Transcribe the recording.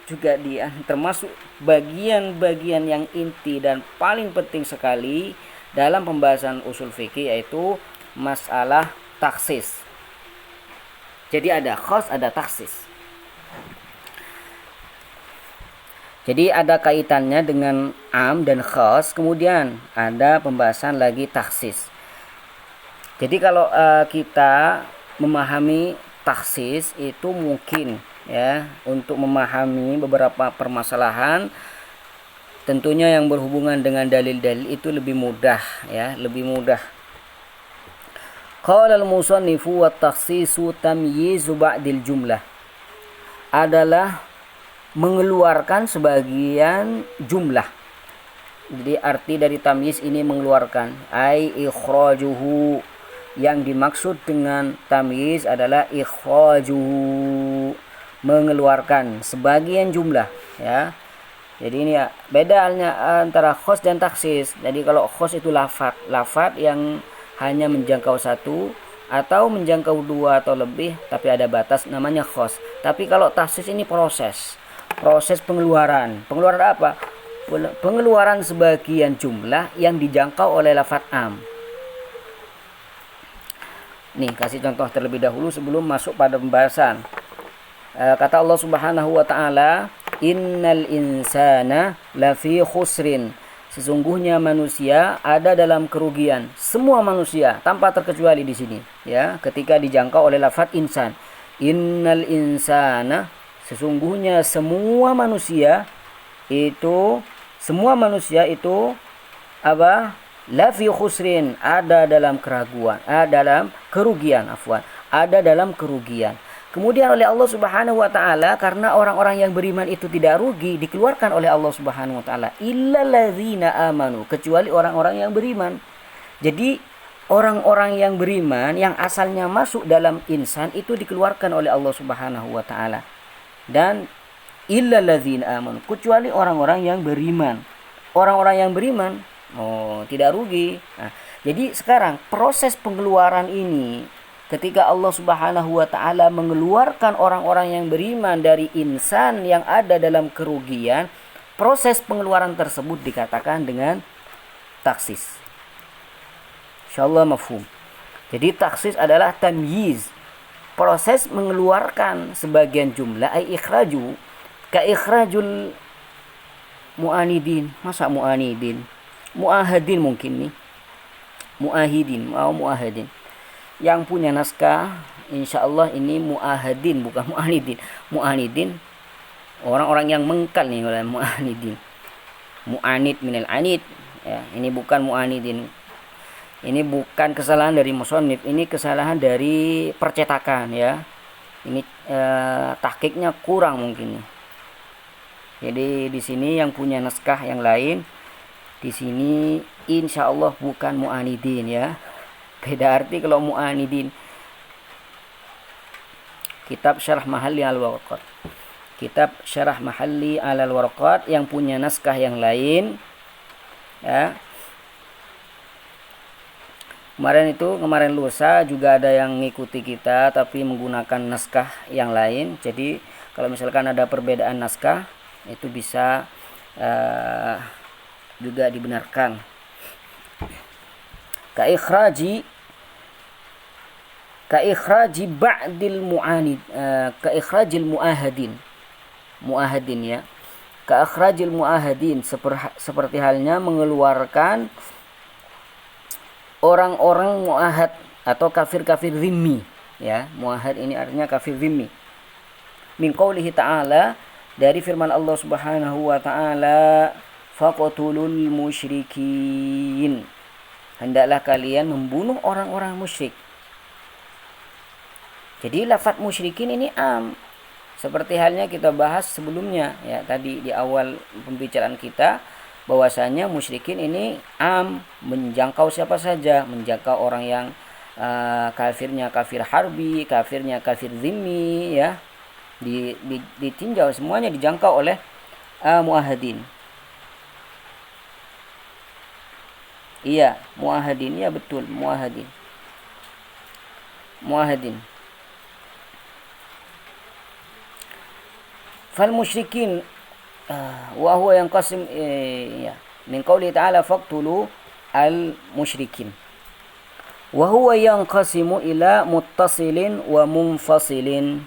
juga dia termasuk bagian-bagian yang inti dan paling penting sekali dalam pembahasan usul fikih, yaitu masalah taksis. Jadi ada khas, ada taksis. Jadi ada kaitannya dengan am dan khas, kemudian ada pembahasan lagi taksis. Jadi kalau kita memahami taksis itu mungkin ya, untuk memahami beberapa permasalahan tentunya yang berhubungan dengan dalil-dalil itu lebih mudah ya, lebih mudah. Qala al-musannifu wa takhsisu tamyizu ba'dil jumlah, adalah mengeluarkan sebagian jumlah. Jadi arti dari tamyiz ini mengeluarkan, ai ikhrajuhu, yang dimaksud dengan tamyiz adalah ikhrajuhu, mengeluarkan sebagian jumlah ya. Jadi ini ya, beda antara khos dan taksis. Jadi kalau khos itu lafat yang hanya menjangkau satu atau menjangkau dua atau lebih, tapi ada batas, namanya khos. Tapi kalau taksis ini proses pengeluaran apa? Pengeluaran sebagian jumlah yang dijangkau oleh lafaz am. Nih, kasih contoh terlebih dahulu sebelum masuk pada pembahasan. Kata Allah Subhanahu wa taala, innal insana lafi khusrin, sesungguhnya manusia ada dalam kerugian. Semua manusia tanpa terkecuali di sini ya, ketika dijangkau oleh lafaz insan. Innal insana, sesungguhnya semua manusia itu apa? Lafi khusrin, ada dalam kerugian. Kemudian oleh Allah Subhanahu wa taala, karena orang-orang yang beriman itu tidak rugi, dikeluarkan oleh Allah Subhanahu wa taala, illal ladzina amanu, kecuali orang-orang yang beriman. Jadi orang-orang yang beriman yang asalnya masuk dalam insan itu dikeluarkan oleh Allah Subhanahu wa taala. Dan illal ladzina amanu, kecuali orang-orang yang beriman. Orang-orang yang beriman tidak rugi. Nah, jadi sekarang proses pengeluaran ini, ketika Allah Subhanahu wa taala mengeluarkan orang-orang yang beriman dari insan yang ada dalam kerugian, proses pengeluaran tersebut dikatakan dengan taksis. Insyaallah mafhum. Jadi taksis adalah tamyiz, proses mengeluarkan sebagian jumlah, ai ikhraju, ka ikhrajul mu'anidin. Masa mu'anidin? Mu'ahadin mungkin nih. Mu'ahadin. Yang punya naskah insyaallah ini mu'ahadin, bukan mu'anidin. Mu'anidin orang-orang yang mengkal nih oleh mu'anidin. Mu'anid minal anid ya, ini bukan mu'anidin. Ini bukan kesalahan dari musannif, ini kesalahan dari percetakan ya. Ini tahqiqnya kurang mungkin nih. Jadi di sini yang punya naskah yang lain, di sini insyaallah bukan mu'anidin ya. Beda arti kalau mu'anidin. Kitab Syarah Mahalli al-Warqat. Kitab Syarah Mahalli al-Warqat yang punya naskah yang lain ya. Kemarin lusa juga ada yang ngikuti kita tapi menggunakan naskah yang lain. Jadi kalau misalkan ada perbedaan naskah itu bisa juga dibenarkan. Ka ikhraji ba'dil mu'anid, ka ikhrajil mu'ahadin ya. Ka ikhrajil mu'ahadin, seperti halnya mengeluarkan orang-orang mu'ahad atau kafir-kafir zimmi ya. Mu'ahad ini artinya kafir zimmi. Min qaulihi ta'ala, dari firman Allah Subhanahu wa taala, faqtulul musyrikin, hendaklah kalian membunuh orang-orang musyrik. Jadi lafaz musyrikin ini am, seperti halnya kita bahas sebelumnya ya, tadi di awal pembicaraan kita, bahwasanya musyrikin ini am, menjangkau siapa saja, menjangkau orang yang kafirnya kafir harbi, kafirnya kafir zimmi ya, ditinjau, semuanya dijangkau oleh muahadin. Iya, muahadin, ya betul, muahadin. fal musyrikin wa huwa yanqasim ya min qouli ta'ala faqtulu al musyrikin. Wa huwa yanqasimu ila muttasilin wa munfasilin.